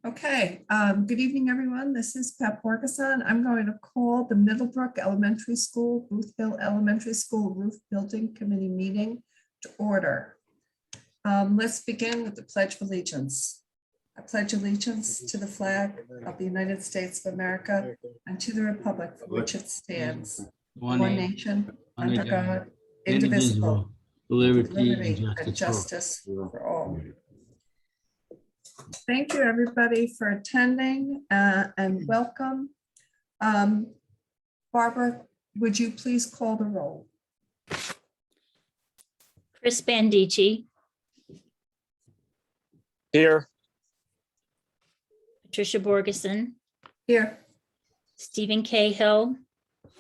Okay, good evening, everyone. This is Pat Borgeson. I'm going to call the Middlebrook Elementary School, Booth Hill Elementary School Roof Building Committee meeting to order. Let's begin with the Pledge of Allegiance. I pledge allegiance to the flag of the United States of America and to the republic for which it stands, one nation, under God, indivisible, with liberty and justice for all. Thank you, everybody, for attending and welcome. Barbara, would you please call the roll? Chris Bandici, Here. Patricia Borgeson, Here. Stephen Cahill,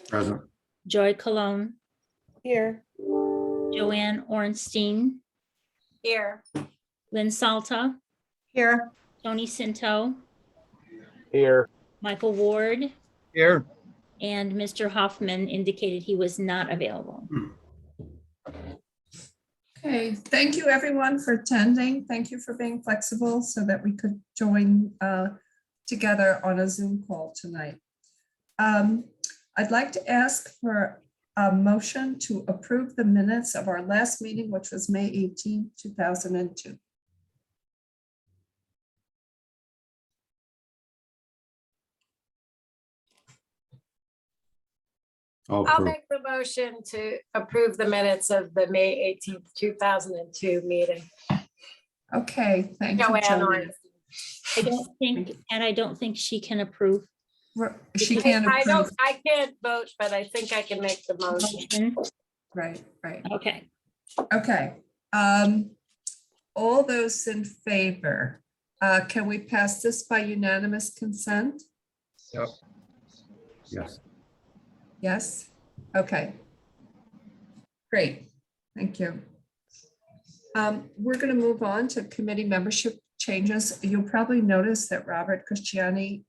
Present. Joy Cologne, Here. Joanne Ornstein, Here. Lynn Salta, Here. Tony Sinto, Here. Michael Ward, Here. and Mr. Hoffman indicated he was not available. Okay, thank you, everyone, for attending. Thank you for being flexible so that we could join together on a Zoom call tonight. I'd like to ask for a motion to approve the minutes of our last meeting, which was May 18, 2002. I'll make the motion to approve the minutes of the May 18th, 2002 meeting. Okay, thank you, Joanne Joanne. I don't think she can approve. She can't approve. I can't vote, but I think I can make the motion. Right. Okay, Okay. All those in favor, can we pass this by unanimous consent? Yep. Yes. Yes? Okay. Great, thank you. We're going to move on to committee membership changes. You'll probably notice that Robert Christiani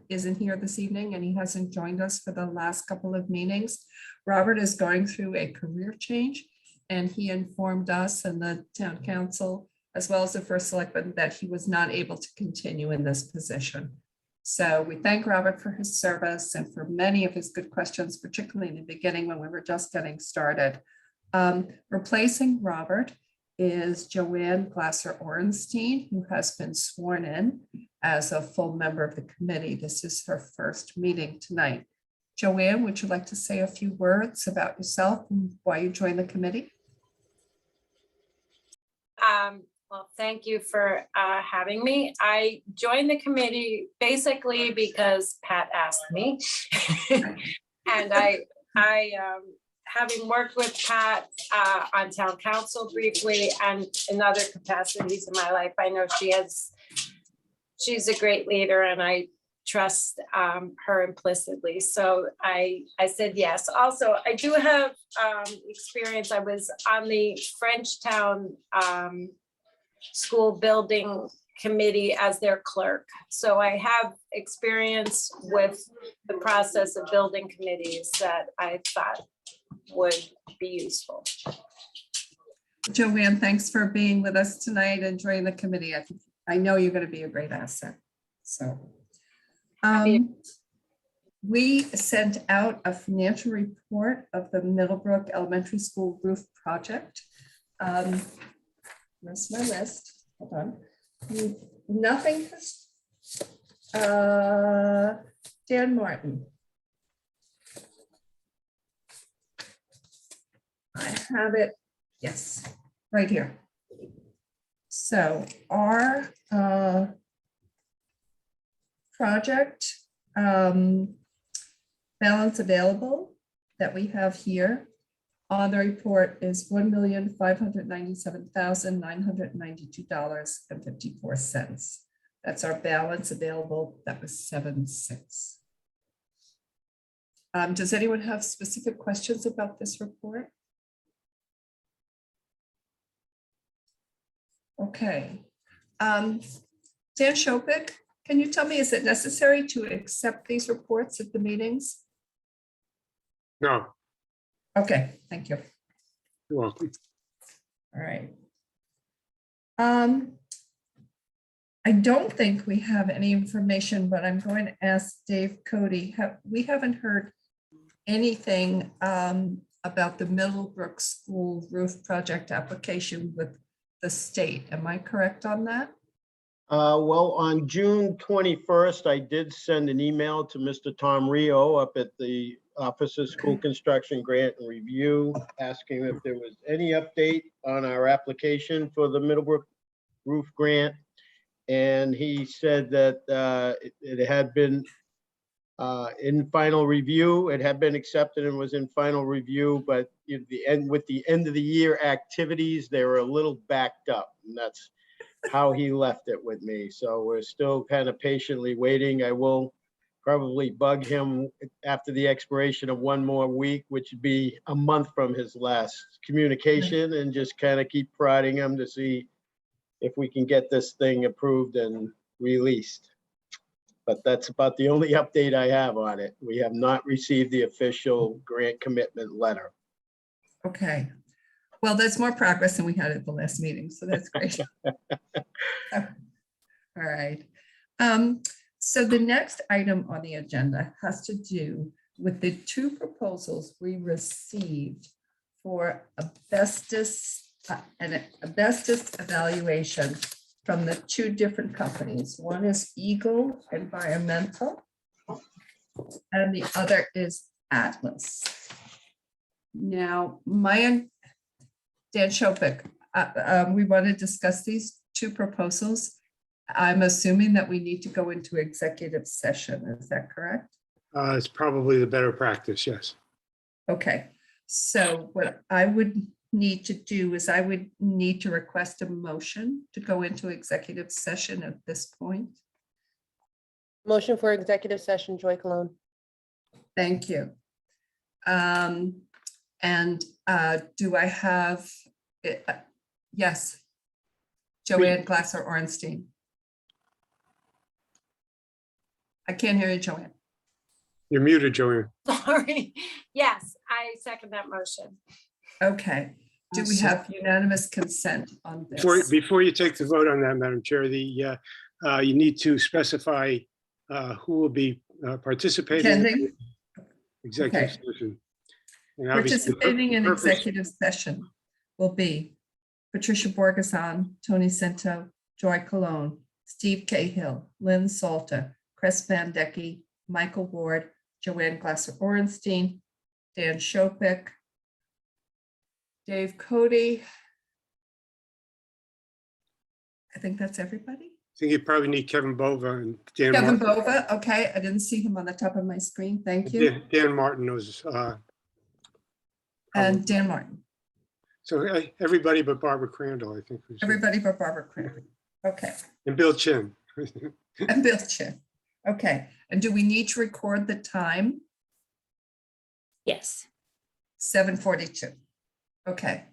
isn't here this evening and he hasn't joined us for the last couple of meetings. Robert is going through a career change and he informed us and the town council, as well as the first selectman, that he was not able to continue in this position. So we thank Robert for his service and for many of his good questions, particularly in the beginning when we were just getting started. Replacing Robert is Joanne Glasser-Orenstein, who has been sworn in as a full member of the committee. This is her first meeting tonight. Joanne, would you like to say a few words about yourself and why you joined the committee? Well, thank you for having me. I joined the committee basically because Pat asked me. And I having worked with Pat on town council briefly and in other capacities in my life, I know she's a great leader and I trust her implicitly. So I said yes. Also, I do have experience. I was on the Frenchtown school building committee as their clerk. So I have experience with the process of building committees that I thought would be useful. Joanne, thanks for being with us tonight and joining the committee. I know you're going to be a great asset. So we sent out a financial report of the Middlebrook Elementary School roof project. Where's my list? Hold on. Nothing has, Dan Martin. I have it, yes, right here. So our project balance available that we have here on the report is $1,597,992.54. That's our balance available. That was 7.6. Does anyone have specific questions about this report? Okay. Dan Shopik, can you tell me, is it necessary to accept these reports at the meetings? No. Okay, thank you. You're welcome. All right. I don't think we have any information, but I'm going to ask Dave Cody. We haven't heard anything about the Middlebrook School roof project application with the state. Am I correct on that? Well, on June 21st, I did send an email to Mr. Tom Rio up at the Office of School Construction Grant and Review, asking if there was any update on our application for the Middlebrook roof grant. And he said that it had been in final review. It had been accepted and was in final review, but with the end of the year activities, they were a little backed up. And that's how he left it with me. So we're still kind of patiently waiting. I will probably bug him after the expiration of one more week, which would be a month from his last communication, and just kind of keep prodding him to see if we can get this thing approved and released. But that's about the only update I have on it. We have not received the official grant commitment letter. Okay. Well, that's more progress than we had at the last meeting, so that's great. All right. So the next item on the agenda has to do with the two proposals we received for asbestos evaluation from the two different companies. One is Eagle Environmental and the other is Atlas. Now, Dan Shopik, we want to discuss these two proposals. I'm assuming that we need to go into executive session. Is that correct? It's probably the better practice, yes. Okay, so what I would need to do is I would need to request a motion to go into executive session at this point. Motion for executive session, Joy Cologne. Thank you. Do I have, yes, Joanne Glasser-Ornstein. I can't hear you, Joanne. You're muted, Joanne. Sorry. Yes, I second that motion. Okay, do we have unanimous consent on this? Before you take the vote on that, Madam Chair, you need to specify who will be participating in Attending? executive Okay. session. And obviously, Participating in purpose- executive session will be Patricia Borgeson, Tony Cinto, Joy Cologne, Steve Cahill, Lynn Salter, Chris Van Decky, Michael Ward, Joanne Glasser-Ornstein, Dan Shopik, Dave Cody. I think that's everybody. I think you probably need Kevin Bova and Dan Kevin Martin. Bova, okay, I didn't see him on the top of my screen, thank you. Dan Martin knows. And Dan Martin, So everybody but Barbara Crandall, I think. everybody but Barbara Crampton. Okay, And Bill Chin. and Bill Chin. Okay, and do we need to record the time? Yes. 7:42. Okay.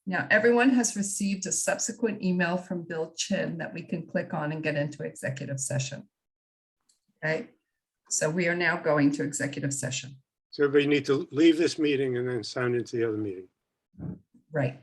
Now, everyone has received a subsequent email from Bill Chin that we can click on and get into executive session. Okay, so we are now going to executive session. So everybody need to leave this meeting and then sign into the other meeting. Right.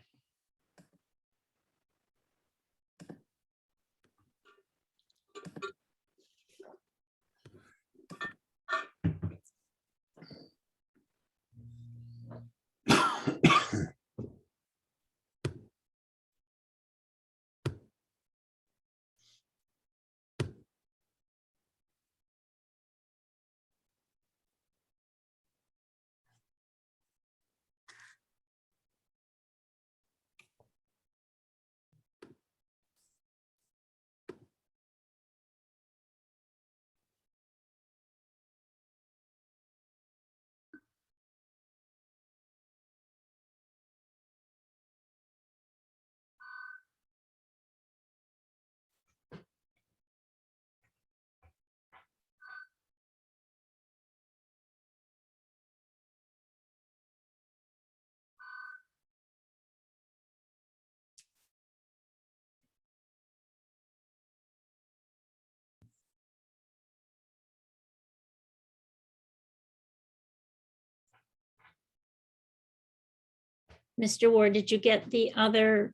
Mr. Ward, did you get the other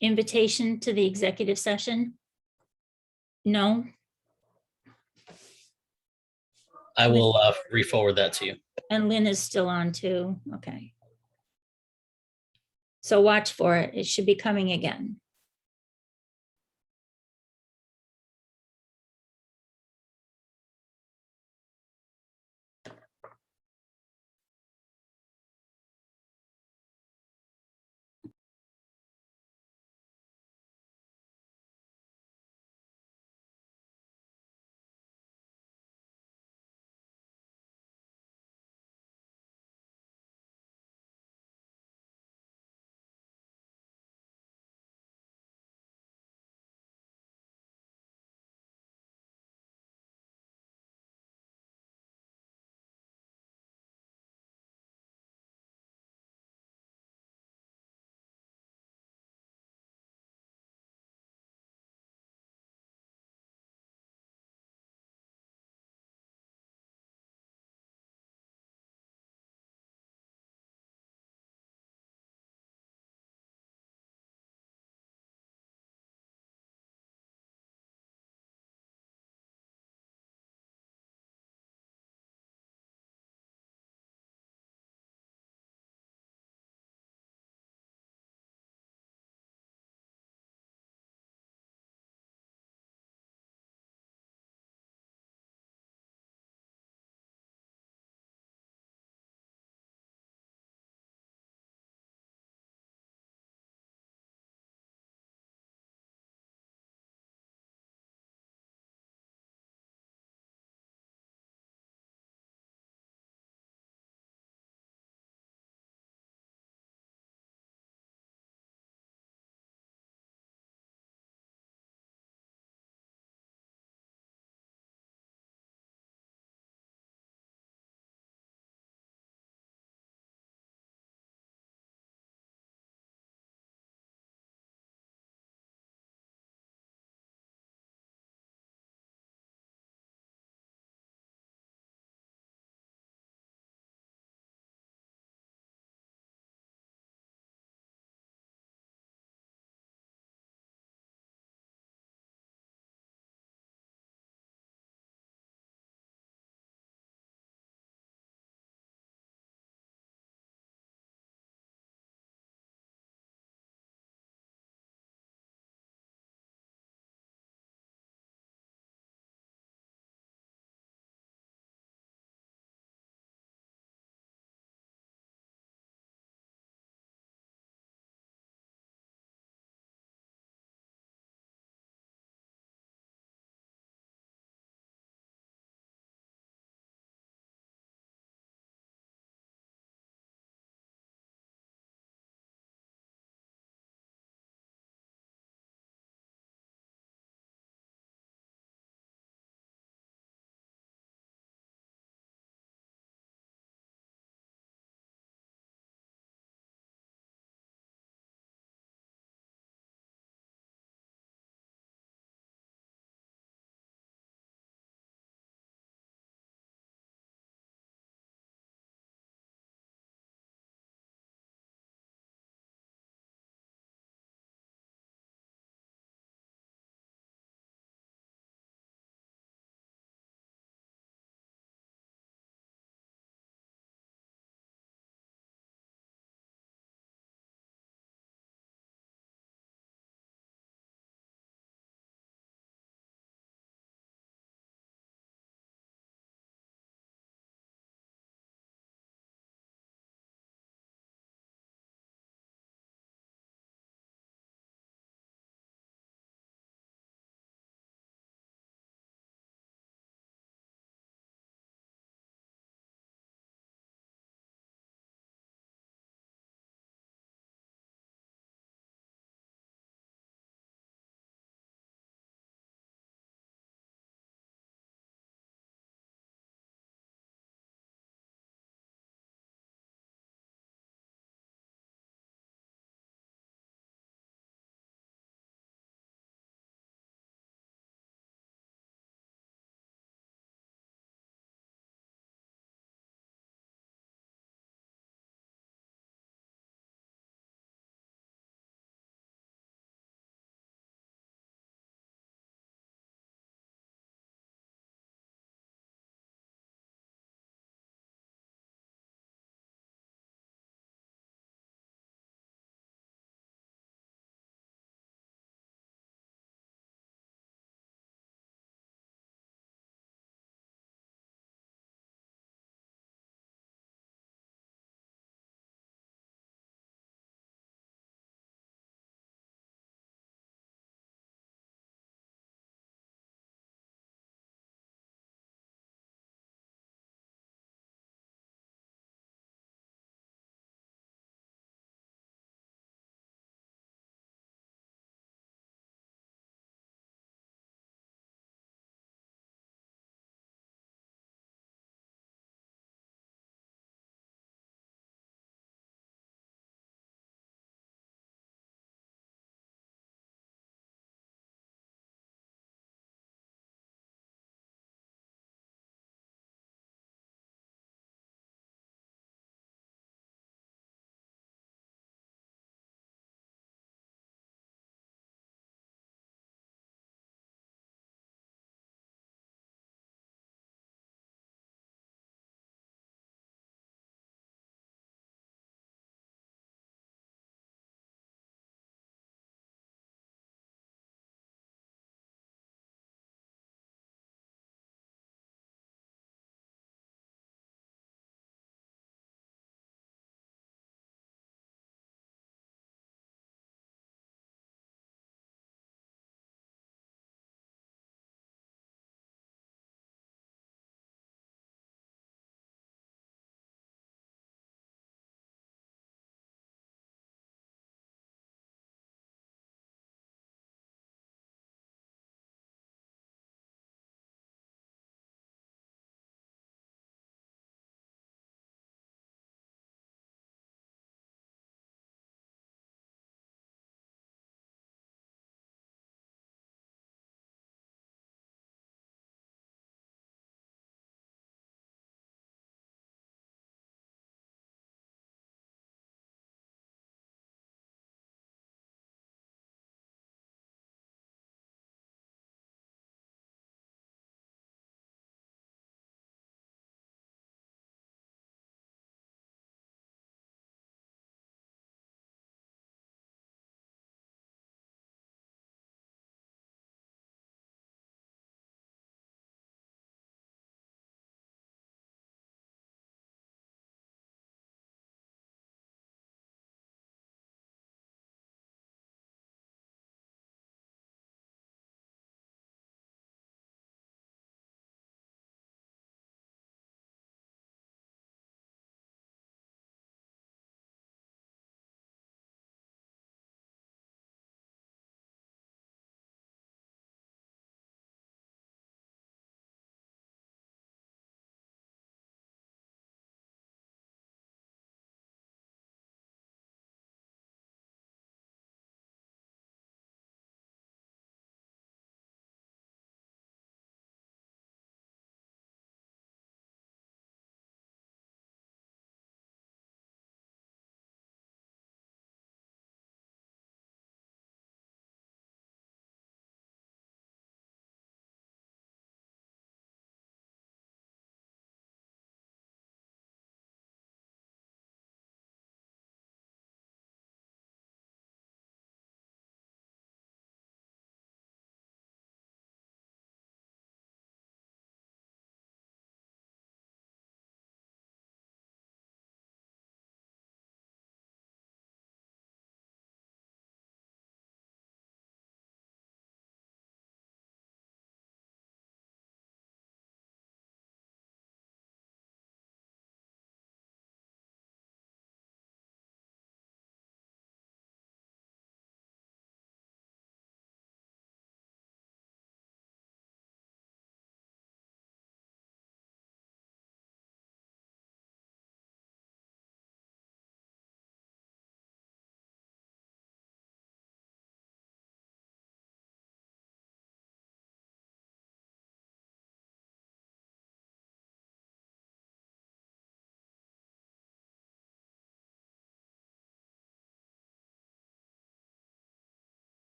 invitation to the executive session? No, I will re-forward that to you. and Lynn is still on too. Okay. So watch for it. It should be coming again.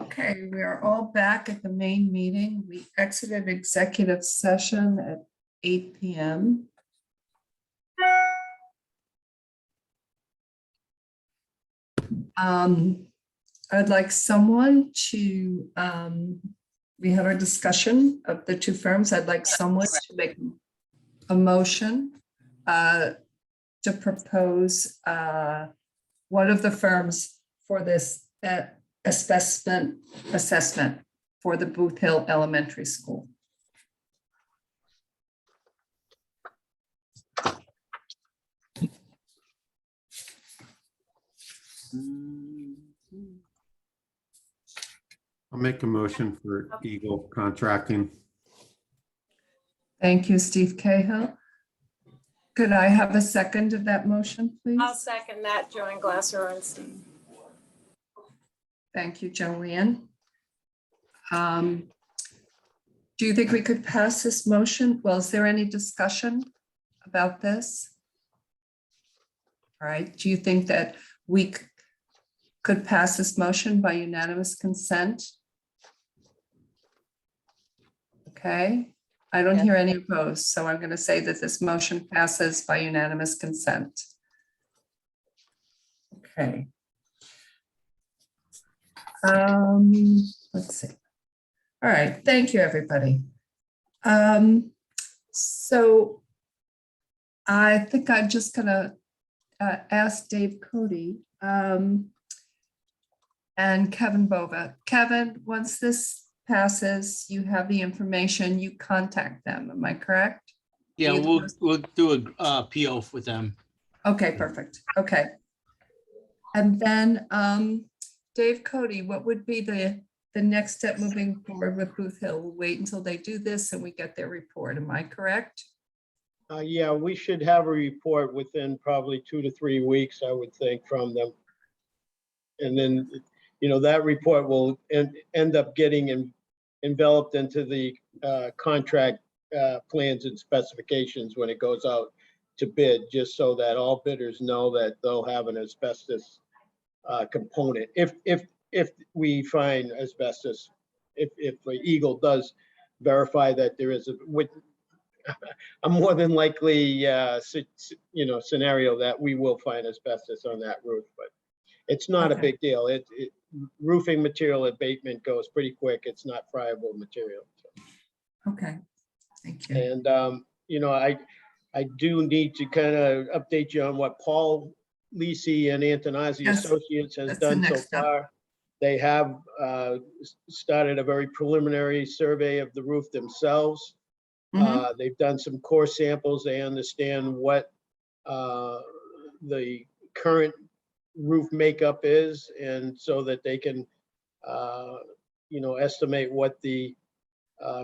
Okay, we are all back at the main meeting. We exited executive session at 8 p.m. I'd like someone to, we had our discussion of the two firms. I'd like someone to make a motion to propose one of the firms for this assessment for the Booth Hill Elementary School. I'll make a motion for Eagle Contracting. Thank you, Steve Cahill. Could I have a second of that motion, please? I'll second that, Joanne Glasser-Ornstein. Thank you, Joanne. Do you think we could pass this motion? Well, is there any discussion about this? All right, do you think that we could pass this motion by unanimous consent? Okay, I don't hear any opposed, so I'm going to say that this motion passes by unanimous consent. Okay. Let's see. All right, thank you, everybody. So I think I'm just gonna ask Dave Cody and Kevin Bova. Kevin, once this passes, you have the information, you contact them, am I correct? Yeah, Either we'll do a PO with them. Okay, perfect. Okay. And then Dave Cody, what would be the next step moving forward with Booth Hill? We'll wait until they do this and we get their report. Am I correct? Yeah, we should have a report within probably 2 to 3 weeks, I would think, from them. And then, you know, that report will end up getting enveloped into the contract plans and specifications when it goes out to bid, just so that all bidders know that they'll have an asbestos component. If we find asbestos, if Eagle does verify that there is a more than likely, scenario that we will find asbestos on that roof, but it's not a Okay. big deal. Roofing material abatement goes pretty quick. It's not friable material. Okay, thank you. And, I do need to kind of update you on what Paul Lisi and Antonazzi Yes, Associates has that's the done so next step. far. They have started a very preliminary survey of the roof themselves. Mhm. They've done some core samples. They understand what the current roof makeup is, and so that they can, estimate what the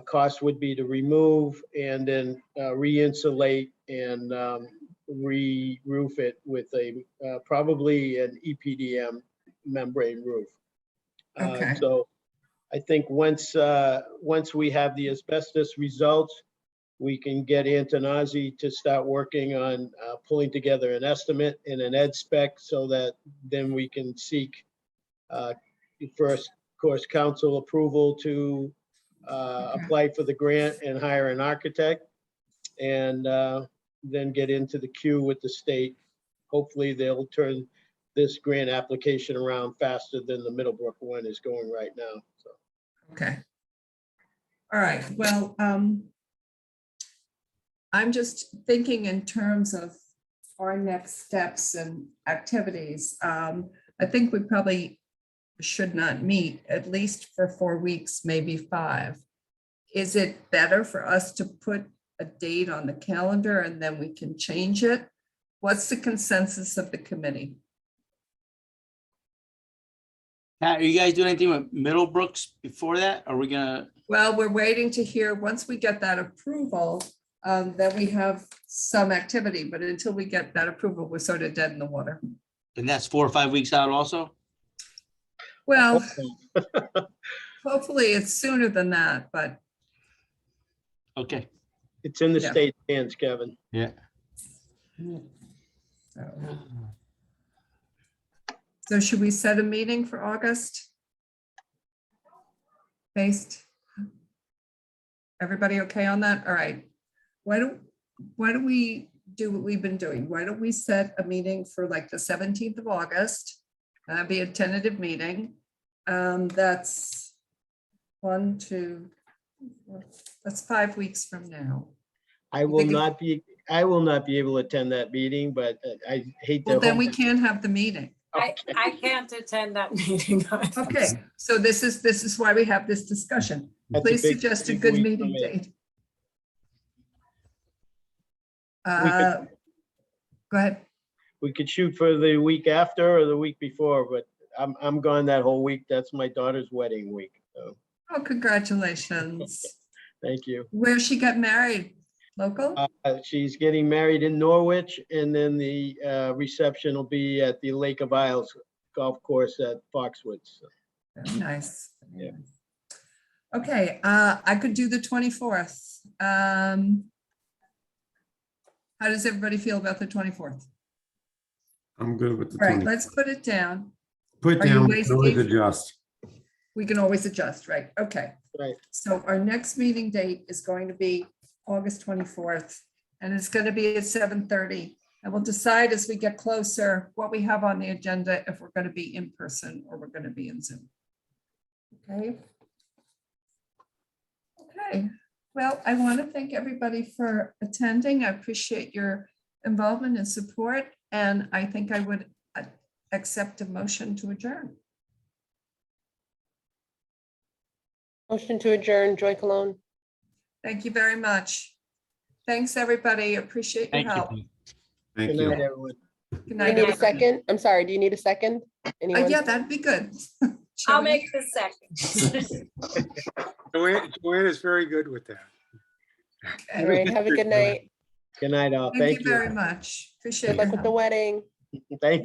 cost would be to remove and then re-insulate and re-roof it with a probably an EPDM membrane roof. Okay. So I think once we have the asbestos results, we can get Antonazzi to start working on pulling together an estimate and an ed spec, so that then we can seek first, of course, council approval to apply for the grant and hire an architect, and then get into the queue with the state. Hopefully they'll turn this grant application around faster than the Middlebrook one is going right now. So. Okay. All right, well, I'm just thinking in terms of our next steps and activities. I think we probably should not meet at least for 4 weeks, maybe 5. Is it better for us to put a date on the calendar and then we can change it? What's the consensus of the committee? Pat, are you guys doing anything with Middlebrooks before that? Are we gonna, Well, we're waiting to hear, once we get that approval, then we have some activity, but until we get that approval, we're sort of dead in the water. and that's 4 or 5 weeks out also? Well, hopefully it's sooner than that, but Okay, It's in the Yeah. state hands, Kevin. yeah. so should we set a meeting for August? Based? Everybody okay on that? All right. Why don't we do what we've been doing? Why don't we set a meeting for like the 17th of August? That'd be a tentative meeting. That's 1, 2, 4, that's 5 weeks from now. I will think it- not be able to attend that meeting, but I hate to. Well, then we can't have the meeting. I can't attend that meeting. Okay, so this is why we have this discussion. That's a Please big- suggest a big good week for meeting me. date. could- Go ahead. We could shoot for the week after or the week before, but I'm gone that whole week. That's my daughter's wedding week. So, Oh, congratulations. thank you. Where she got married? Local? She's getting married in Norwich, and then the reception will be at the Lake of Isles Golf Course at Foxwoods. So, Very nice. Very Yeah. nice. Okay, I could do the 24th. How does everybody feel about the 24th? I'm good with the All right, 20. let's put it down. Put are you down, we can always wasting- adjust. We can always adjust, right? Okay. Right. So our next meeting date is going to be August 24th, and it's going to be at 7:30. And we'll decide as we get closer what we have on the agenda, if we're going to be in person or we're going to be in Zoom. Okay. Okay, well, I want to thank everybody for attending. I appreciate your involvement and support, and I think I would accept a motion to adjourn. Motion to adjourn, Joy Cologne. Thank you very much. Thanks, everybody. Appreciate your Thank help. you. Thank Good you. night, everyone. Good Do you night, need a everybody. second? I'm sorry, do you need a second? Anyone? Yeah, that'd be good. I'll Shall we? make the second. Joanne is very good with that. All right, have a good night. Good night, all. Thank you very much. Appreciate Good luck your with the help. wedding. Thank